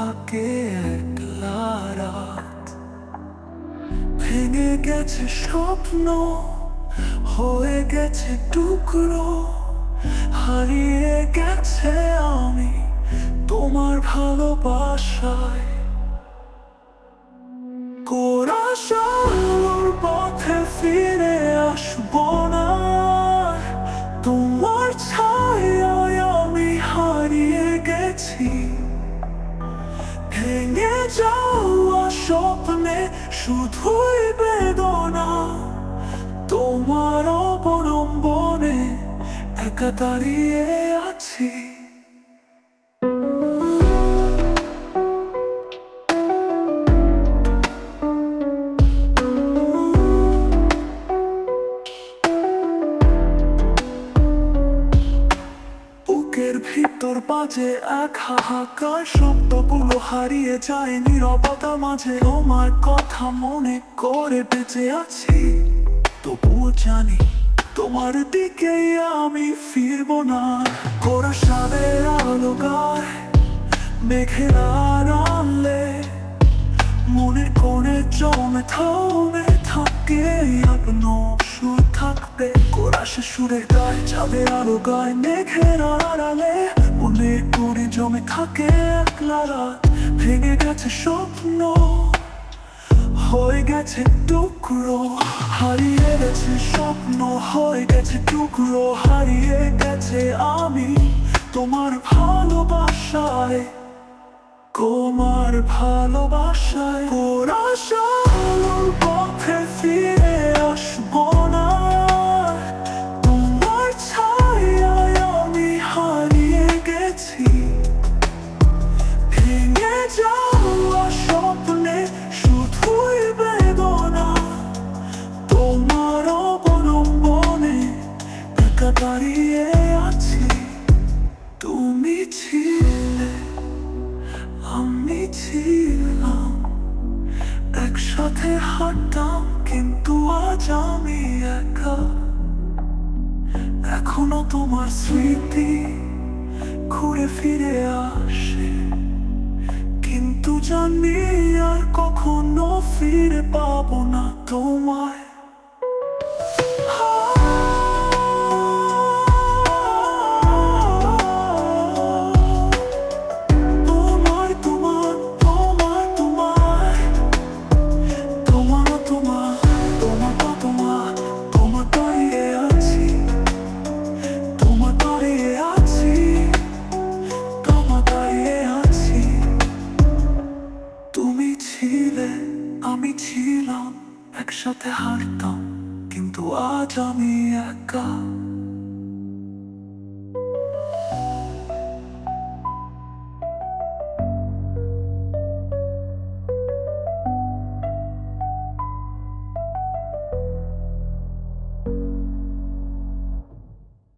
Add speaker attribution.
Speaker 1: থাকে একলা রাত। ভেঙে গেছে স্বপ্ন, হয়ে গেছে টুকরো, হারিয়ে গেছে আমি তোমার ভালোবাসায়। কোরাসের পথে ফিরে আসবো না, তোমার ছায়ায় আমি হারিয়ে গেছি। ভেঙে যাওয়া স্বপ্নে শুধুই বেদনা, তোমার অবলম্বনে একা দাঁড়িয়ে আছি। বুকের ভিতর বাজে এক হাহাকার, শব্দগুলো হারিয়ে যায় নীরবতা মাঝে। তোমার কথা মনে করে বেঁচে আছি, তবুও জানি তোমার দিকে আমি ফিরবো না। কোরাসের আলো গায় মেঘের আড়ালে, মনের কোণে জমে থমে থাকে আপনো সুর থাকবে। কোরাসের সুরে গায় চাঁদের আলো গায় মেঘের আড়ালে, মনে কোণে জমে থাকে একলা রাত। ভেঙে গেছে স্বপ্ন, হয়ে গেছে টুকরো, হারিয়ে গেছে স্বপ্ন, হয়ে গেছে টুকরো, হারিয়ে গেছে আমি তোমার ভালোবাসায়। তোমার ভালোবাসায় কোরাসের পথে ফিরে আসবো না, তোমার ছায়ায় আমি হারিয়ে গেছি। ভেঙে যাওয়া স্বপ্নে শুধুই বেদনা, তোমার অবলম্বনে একা দাঁড়িয়ে আছি। তুমি ছিলে, আমি ছিলাম, একসাথে হাঁটতাম, কিন্তু আজ আমি একা। এখনো তোমার স্মৃতি ঘুরে ফিরে আসে, কিন্তু জানি আর কখনো ফিরে পাবো না তোমায়। আমি ছিলাম, একসাথে হাঁটতাম, কিন্তু আজ আমি একা।